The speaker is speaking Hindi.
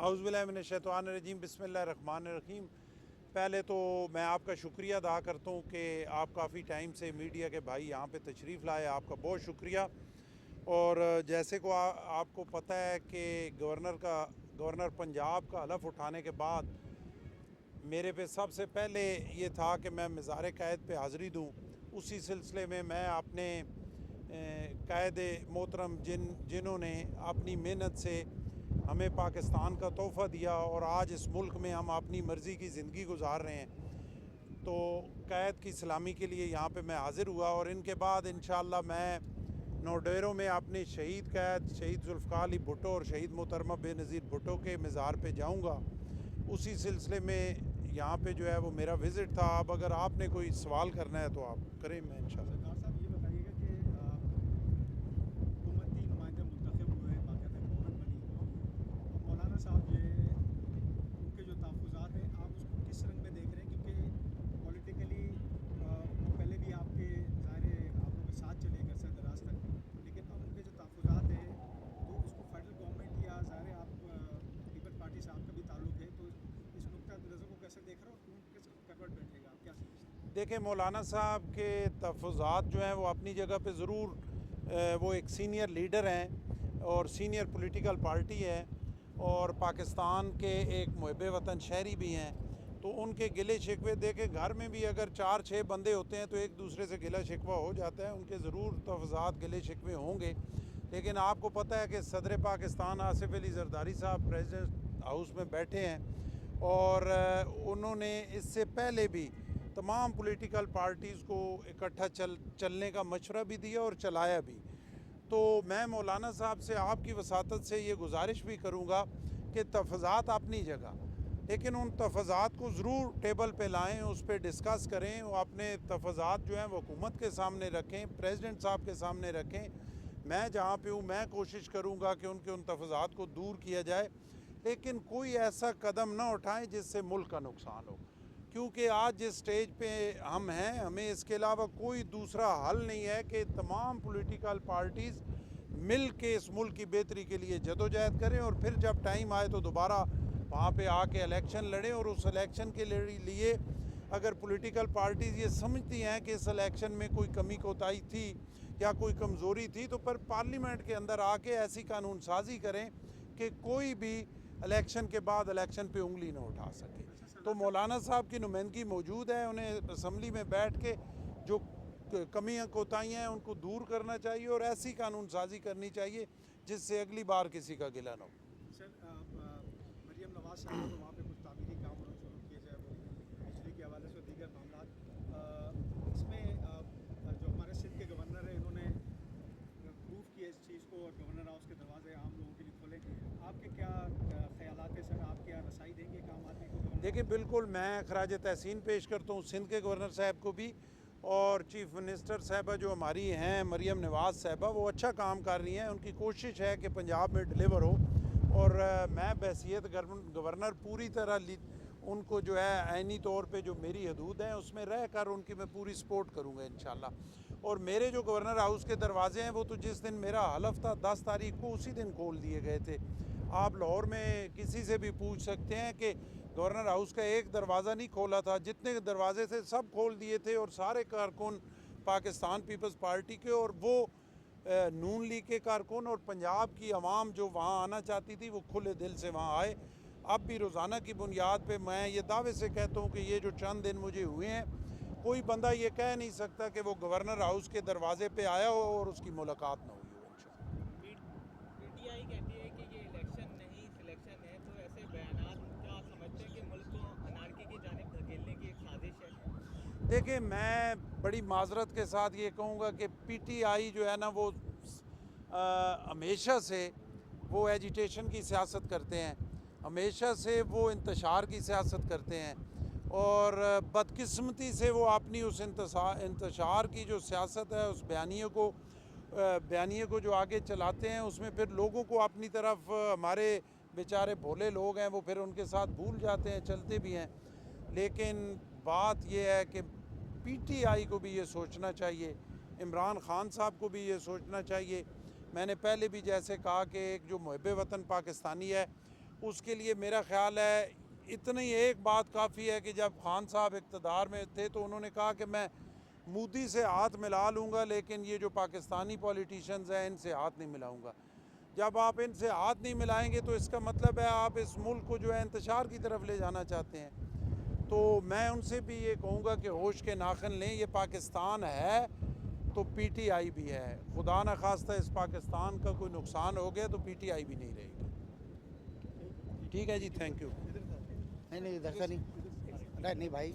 औज़ुबिल्लाहिमिनश्शैतानिर्रजीम बिस्मिल्लाहिर्रहमानिर्रहीम। पहले तो मैं आपका शुक्रिया अदा करता हूँ कि आप काफ़ी टाइम से मीडिया के भाई यहाँ पे तशरीफ़ लाए, आपका बहुत शुक्रिया। और जैसे को आपको पता है कि गवर्नर पंजाब का हलफ उठाने के बाद मेरे पे सबसे पहले ये था कि मैं मज़ार क़ैद पे हाज़िरी दूँ। उसी सिलसिले में मैं अपने क़ैद मोहतरम जिन्होंने अपनी मेहनत से हमें पाकिस्तान का तोहफ़ा दिया और आज इस मुल्क में हम अपनी मर्ज़ी की ज़िंदगी गुजार रहे हैं, तो क़ैद की सलामी के लिए यहाँ पे मैं हाज़िर हुआ। और इनके बाद इंशाअल्लाह मैं नौडेरों में अपने शहीद जुल्फ़िकार अली भुट्टो और शहीद मोहतरमा बेनज़ीर भुट्टो के मज़ार पे जाऊँगा। उसी सिलसिले में यहाँ पे जो है वो मेरा विज़िट था। अब अगर आपने कोई सवाल करना है तो आप करें, मैं इंशाअल्लाह। सरदार साहब ये बताइएगा कि हुकूमती नुमाइंदे मुंतखब हुए, बाकायदा गवर्नमेंट बनी। अब मौलाना साहब ये उनके जो तहफ़्फ़ुज़ात हैं आप उसको किस रंग में देख रहे हैं? क्योंकि पॉलिटिकली वो पहले भी आपके ज़ाहिर है आप लोगों के साथ चले गए अरसा दराज तक, लेकिन अब उनके जो तहफ़्फ़ुज़ात हैं तो उसको फेडरल गवर्नमेंट या ज़ाहिर है आप पीपल्स पार्टी से आपका भी ताल्लुक़ है, तो इस नुक्ता नज़र को कैसे देख रहे हो और कौन किस करवट बैठेगा, आप क्या समझते हैं? देखिए, मौलाना साहब के तहफ़्फ़ुज़ात जो हैं वो अपनी जगह पे ज़रूर, वो एक सीनियर लीडर हैं और सीनियर पॉलिटिकल पार्टी है और पाकिस्तान के एक मुहिब वतन शहरी भी हैं, तो उनके गिले शिकवे देखे घर में भी अगर 4-6 बंदे होते हैं तो एक दूसरे से गिला शिकवा हो जाता है। उनके ज़रूर तहफ़्फ़ुज़ात गिले शिकवे होंगे, लेकिन आपको पता है कि सदर पाकिस्तान आसिफ अली ज़रदारी साहब प्रेसिडेंट हाउस में बैठे हैं और उन्होंने इससे पहले भी तमाम पॉलिटिकल पार्टीज़ को इकट्ठा चलने का मशवरा भी दिया और चलाया भी। तो मैं मौलाना साहब से आपकी वसातत से ये गुजारिश भी करूँगा कि तहफ़्फ़ुज़ात अपनी जगह, लेकिन उन तहफ़्फ़ुज़ात को ज़रूर टेबल पे लाएँ, उस पर डिस्कस करें और अपने तहफ़्फ़ुज़ात जो हैं वो हुकूमत के सामने रखें, प्रेसिडेंट साहब के सामने रखें। मैं जहाँ पे हूँ मैं कोशिश करूँगा कि उनके उन तहफ़्फ़ुज़ात को दूर किया जाए, लेकिन कोई ऐसा कदम ना उठाएं जिससे मुल्क का नुकसान हो, क्योंकि आज जिस स्टेज पे हम हैं हमें इसके अलावा कोई दूसरा हल नहीं है कि तमाम पॉलिटिकल पार्टीज़ मिल के इस मुल्क की बेहतरी के लिए जदोजहद करें और फिर जब टाइम आए तो दोबारा वहाँ पे आके इलेक्शन लड़ें। और उस इलेक्शन के लिए अगर पॉलिटिकल पार्टीज़ ये समझती हैं कि इस इलेक्शन में कोई कमी कोताही थी या कोई कमज़ोरी थी, तो पर पार्लियामेंट के अंदर आके ऐसी कानून साजी करें कि कोई भी इलेक्शन के बाद इलेक्शन पे उंगली ना उठा सके। तो मौलाना साहब की नुमाइंदगी मौजूद है, उन्हें असम्बली में बैठ के जो कमियाँ कोताहियाँ हैं उनको दूर करना चाहिए और ऐसी कानून साजी करनी चाहिए जिससे अगली बार किसी का गिला ना हो। सर मरीम नवाज़ साहिबा को वहाँ पे कुछ तामीरी काम होना शुरू किए जाए, वो बिजली के हवाले से दीगर मामला, इसमें जो हमारे सिंध के गवर्नर हैं इन्होंने प्रूफ किया इस चीज़ को और गवर्नर हाउस के दरवाजे आम लोगों के लिए खोले। आपके क्या ख्यालात हैं सर? आप क्या रसाई देंगे काम आदमी को? देखिए, बिल्कुल मैं खराज तहसीन पेश करता हूँ सिंध के गवर्नर साहब को भी और चीफ़ मिनिस्टर साहबा जो हमारी हैं मरीम नवाज़ साहबा, वो अच्छा काम कर रही हैं। उनकी कोशिश है कि पंजाब में डिलीवर हो और मैं बहसीत गवर्नर पूरी तरह उनको जो है आइनी तौर पे जो मेरी हदूद हैं उसमें रह कर उनकी मैं पूरी सपोर्ट करूँगा इंशाल्लाह। और मेरे जो गवर्नर हाउस के दरवाजे हैं वो तो जिस दिन मेरा हलफ था 10 तारीख को उसी दिन खोल दिए गए थे। आप लाहौर में किसी से भी पूछ सकते हैं कि गवर्नर हाउस का एक दरवाज़ा नहीं खोला था, जितने दरवाजे थे सब खोल दिए थे और सारे कारकुन पाकिस्तान पीपल्स पार्टी के और वो नून लीग के कारकुन और पंजाब की आवाम जो वहाँ आना चाहती थी वो खुले दिल से वहाँ आए। अब भी रोज़ाना की बुनियाद पे मैं ये दावे से कहता हूँ कि ये जो चंद दिन मुझे हुए हैं, कोई बंदा ये कह नहीं सकता कि वो गवर्नर हाउस के दरवाजे पे आया हो और उसकी मुलाकात ना हुई हो। पीटीआई कहती है कि ये इलेक्शन नहीं सिलेक्शन है, तो ऐसे बयानात क्या आप समझते हैं कि मुल्क को अनारकी की जानिब धकेलने की एक साजिश है? देखिए, मैं बड़ी माजरत के साथ ये कहूँगा कि पीटीआई जो है ना वो हमेशा से वो एजिटेशन की सियासत करते हैं, हमेशा से वो इंतशार की सियासत करते हैं और बदकिस्मती से वो अपनी उस इंतशार की जो सियासत है उस बयानिए को जो आगे चलाते हैं उसमें फिर लोगों को अपनी तरफ, हमारे बेचारे भोले लोग हैं वो फिर उनके साथ भूल जाते हैं, चलते भी हैं। लेकिन बात यह है कि पीटीआई को भी ये सोचना चाहिए, इमरान खान साहब को भी ये सोचना चाहिए। मैंने पहले भी जैसे कहा कि एक जो मुहिब वतन पाकिस्तानी है उसके लिए मेरा ख्याल है इतनी एक बात काफ़ी है कि जब खान साहब इक़्तिदार में थे तो उन्होंने कहा कि मैं मोदी से हाथ मिला लूँगा लेकिन ये जो पाकिस्तानी पॉलिटिशियंस हैं इनसे हाथ नहीं मिलाऊँगा। जब आप इनसे हाथ नहीं मिलाएंगे तो इसका मतलब है आप इस मुल्क को जो है इंतशार की तरफ ले जाना चाहते हैं। तो मैं उनसे भी ये कहूँगा कि होश के नाखन लें, ये पाकिस्तान है तो पीटीआई भी है। खुदा न खास्ता इस पाकिस्तान का कोई नुकसान हो गया तो पीटीआई भी नहीं रहेगी। ठीक है जी, थैंक यू। नहीं इधर से नहीं, नहीं भाई।